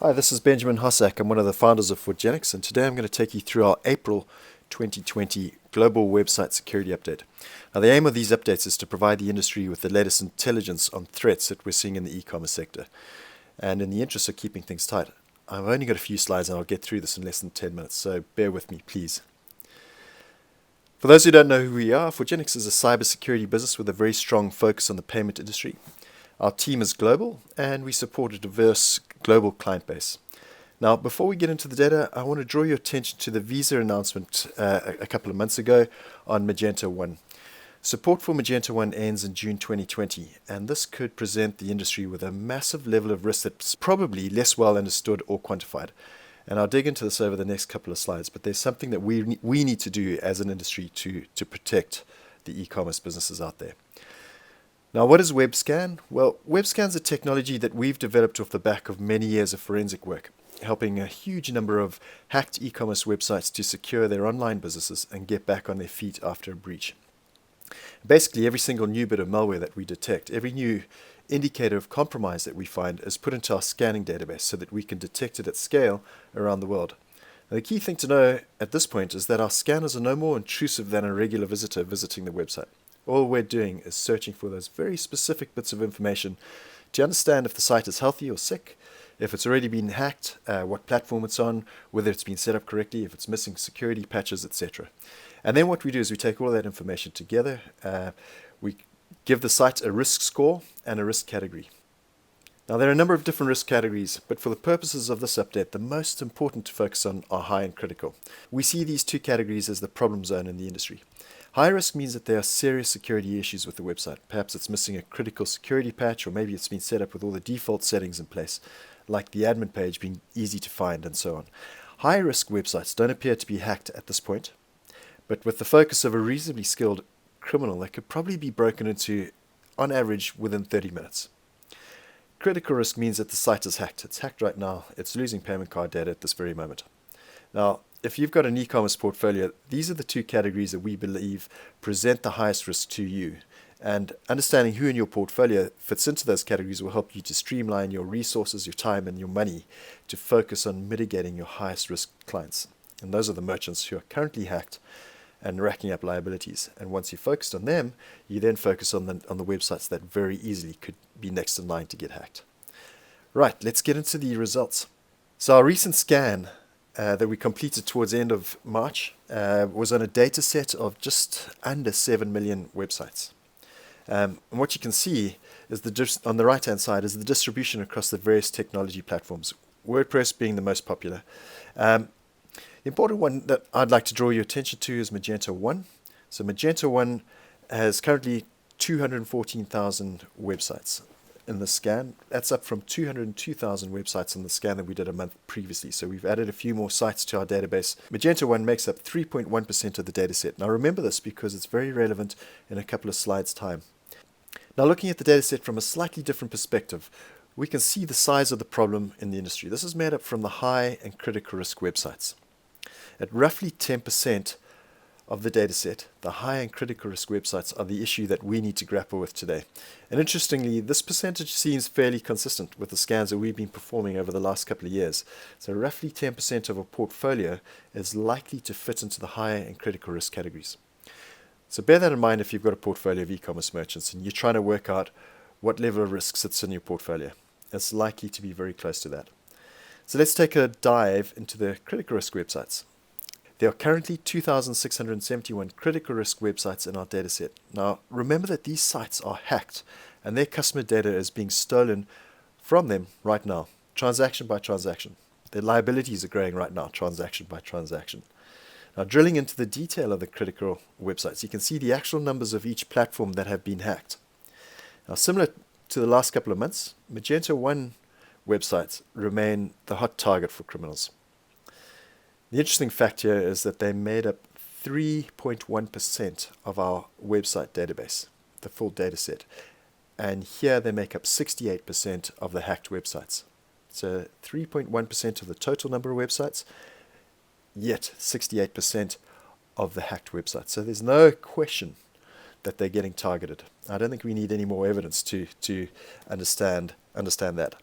Hi, this is Benjamin Hossack. I'm one of the founders of Foregenix, and today I'm going to take you through our April 2020 Global Website Security Update. Now, the aim of these updates is to provide the industry with the latest intelligence on threats that we're seeing in the e-commerce sector. And in the interest of keeping things tight, I've only got a few slides and I'll get through this in less than 10 minutes, so bear with me, please. For those who don't know who we are, Foregenix is a cybersecurity business with a very strong focus on the payment industry. Our team is global, and we support a diverse global client base. Now, before we get into the data, I want to draw your attention to the Visa announcement a couple of months ago on Magento 1. Support for Magento 1 ends in June 2020, and this could present the industry with a massive level of risk that's probably less well understood or quantified. And I'll dig into this over the next couple of slides, but there's something that we need to do as an industry to protect the e-commerce businesses out there. Now, what is WebScan? Well, WebScan is a technology that we've developed off the back of many years of forensic work, helping a huge number of hacked e-commerce websites to secure their online businesses and get back on their feet after a breach. Basically, every single new bit of malware that we detect, every new indicator of compromise that we find is put into our scanning database so that we can detect it at scale around the world. Now, the key thing to know at this point is that our scanners are no more intrusive than a regular visitor visiting the website. All we're doing is searching for those very specific bits of information to understand if the site is healthy or sick, if it's already been hacked, what platform it's on, whether it's been set up correctly, if it's missing security patches, etc. And then what we do is we take all that information together, we give the site a risk score and a risk category. Now, there are a number of different risk categories, but for the purposes of this update, the most important to focus on are high and critical. We see these two categories as the problem zone in the industry. High risk means that there are serious security issues with the website. Perhaps it's missing a critical security patch, or maybe it's been set up with all the default settings in place, like the admin page being easy to find and so on. High risk websites don't appear to be hacked at this point, but with the focus of a reasonably skilled criminal, they could probably be broken into, on average, within 30 minutes. Critical risk means that the site is hacked. It's hacked right now. It's losing payment card data at this very moment. Now, if you've got an e-commerce portfolio, these are the two categories that we believe present the highest risk to you. And understanding who in your portfolio fits into those categories will help you to streamline your resources, your time, and your money to focus on mitigating your highest risk clients. And those are the merchants who are currently hacked and racking up liabilities. And once you're focused on them, you then focus on the websites that very easily could be next in line to get hacked. Right, let's get into the results. So our recent scan that we completed towards the end of March was on a data set of just under 7 million websites. And what you can see is on the right-hand side is the distribution across the various technology platforms, WordPress being the most popular. The important one that I'd like to draw your attention to is Magento 1. So Magento 1 has currently 214,000 websites in the scan. That's up from 202,000 websites in the scan that we did a month previously. So we've added a few more sites to our database. Magento 1 makes up 3.1% of the dataset. Now remember this because it's very relevant in a couple of slides' time. Now looking at the dataset from a slightly different perspective, we can see the size of the problem in the industry. This is made up from the high and critical risk websites. At roughly 10% of the dataset, the high and critical risk websites are the issue that we need to grapple with today. And interestingly, this percentage seems fairly consistent with the scans that we've been performing over the last couple of years. So roughly 10% of a portfolio is likely to fit into the high and critical risk categories. So bear that in mind if you've got a portfolio of e-commerce merchants and you're trying to work out what level of risk sits in your portfolio. It's likely to be very close to that. So let's take a dive into the critical risk websites. There are currently 2,671 critical risk websites in our dataset. Now, remember that these sites are hacked and their customer data is being stolen from them right now, transaction by transaction. Their liabilities are growing right now, transaction by transaction. Now, drilling into the detail of the critical websites, you can see the actual numbers of each platform that have been hacked. Now, similar to the last couple of months, Magento 1 websites remain the hot target for criminals. The interesting fact here is that they made up 3.1% of our website database, the full data set. And here they make up 68% of the hacked websites. So 3.1% of the total number of websites, yet 68% of the hacked websites. So there's no question that they're getting targeted. I don't think we need any more evidence to understand that.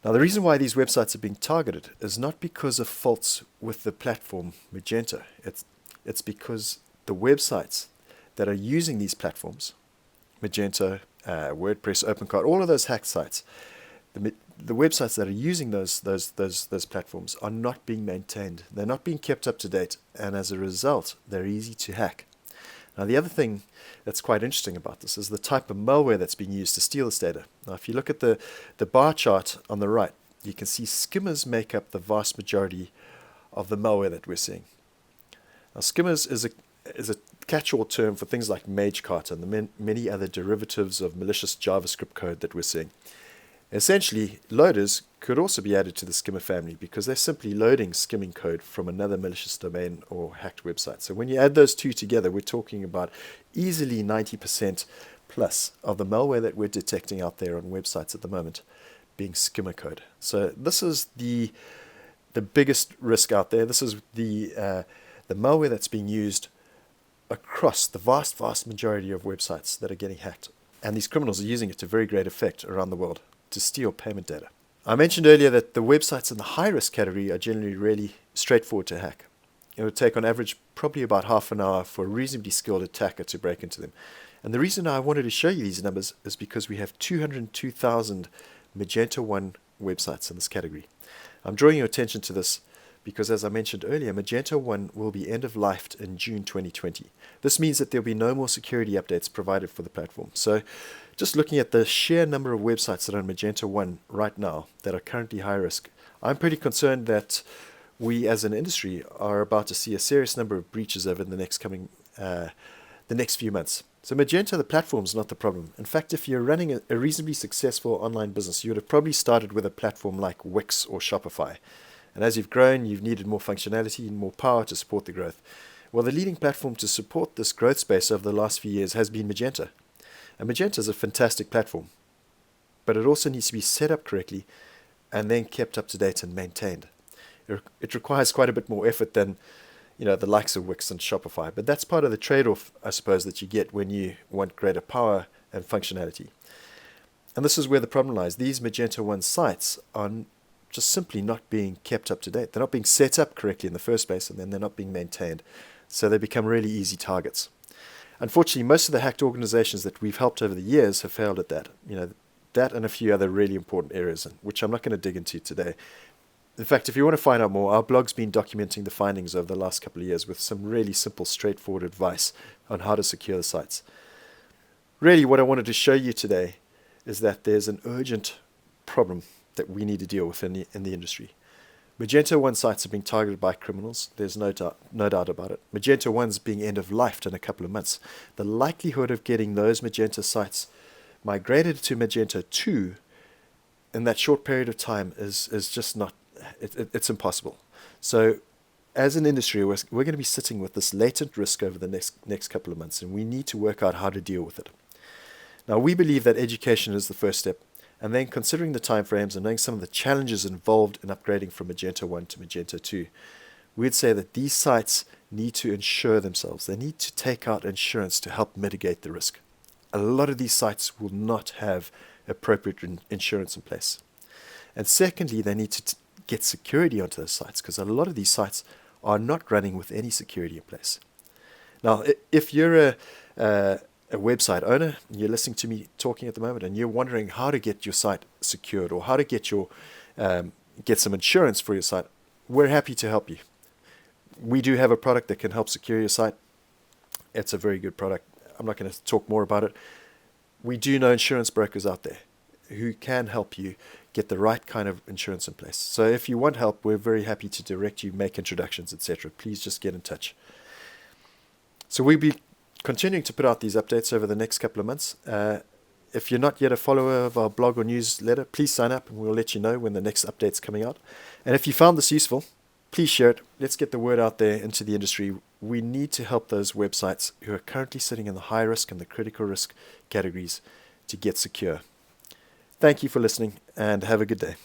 Now, the reason why these websites are being targeted is not because of faults with the platform Magento. It's because the websites that are using these platforms, Magento, WordPress, OpenCart, all of those hacked sites, the websites that are using those platforms are not being maintained. They're not being kept up to date, and as a result, they're easy to hack. Now, the other thing that's quite interesting about this is the type of malware that's being used to steal this data. Now, if you look at the bar chart on the right, you can see skimmers make up the vast majority of the malware that we're seeing. Now, skimmers is a catch-all term for things like MageCart and the many other derivatives of malicious JavaScript code that we're seeing. Essentially, loaders could also be added to the skimmer family because they're simply loading skimming code from another malicious domain or hacked website. So when you add those two together, we're talking about easily 90% plus of the malware that we're detecting out there on websites at the moment being skimmer code. So this is the biggest risk out there. This is the malware that's being used across the vast majority of websites that are getting hacked. And these criminals are using it to very great effect around the world to steal payment data. I mentioned earlier that the websites in the high-risk category are generally really straightforward to hack. It would take on average probably about half an hour for a reasonably skilled attacker to break into them. And the reason I wanted to show you these numbers is because we have 202,000 Magento 1 websites in this category. I'm drawing your attention to this because, as I mentioned earlier, Magento 1 will be end-of-lifed in June 2020. This means that there will be no more security updates provided for the platform. So just looking at the sheer number of websites that are on Magento 1 right now that are currently high risk, I'm pretty concerned that we as an industry are about to see a serious number of breaches over the next few months. So Magento, the platform, is not the problem. In fact, if you're running a reasonably successful online business, you would have probably started with a platform like Wix or Shopify. And as you've grown, you've needed more functionality and more power to support the growth. Well, the leading platform to support this growth space over the last few years has been Magento. And Magento is a fantastic platform, but it also needs to be set up correctly and then kept up to date and maintained. It requires quite a bit more effort than the likes of Wix and Shopify, but that's part of the trade-off, I suppose, that you get when you want greater power and functionality. And this is where the problem lies. These Magento 1 sites are just simply not being kept up to date. They're not being set up correctly in the first place, and then they're not being maintained. So they become really easy targets. Unfortunately, most of the hacked organizations that we've helped over the years have failed at that. That and a few other really important areas, which I'm not going to dig into today. In fact, if you want to find out more, our blog's been documenting the findings over the last couple of years with some really simple, straightforward advice on how to secure the sites. Really, what I wanted to show you today is that there's an urgent problem that we need to deal with in the industry. Magento 1 sites are being targeted by criminals. There's no doubt about it. Magento 1's being end-of-lifed in a couple of months. The likelihood of getting those Magento sites migrated to Magento 2 in that short period of time is just not, it's impossible. So as an industry, we're going to be sitting with this latent risk over the next couple of months, and we need to work out how to deal with it. Now, we believe that education is the first step. And then considering the timeframes and knowing some of the challenges involved in upgrading from Magento 1 to Magento 2, we'd say that these sites need to insure themselves. They need to take out insurance to help mitigate the risk. A lot of these sites will not have appropriate insurance in place. And secondly, they need to get security onto those sites because a lot of these sites are not running with any security in place. Now, if you're a website owner, and you're listening to me talking at the moment, and you're wondering how to get your site secured or how to get some insurance for your site, we're happy to help you. We do have a product that can help secure your site. It's a very good product. I'm not going to talk more about it. We do know insurance brokers out there who can help you get the right kind of insurance in place. So if you want help, we're very happy to direct you, make introductions, etc. Please just get in touch. So we'll be continuing to put out these updates over the next couple of months. If you're not yet a follower of our blog or newsletter, please sign up and we'll let you know when the next update's coming out. And if you found this useful, please share it. Let's get the word out there into the industry. We need to help those websites who are currently sitting in the high risk and the critical risk categories to get secure. Thank you for listening and have a good day.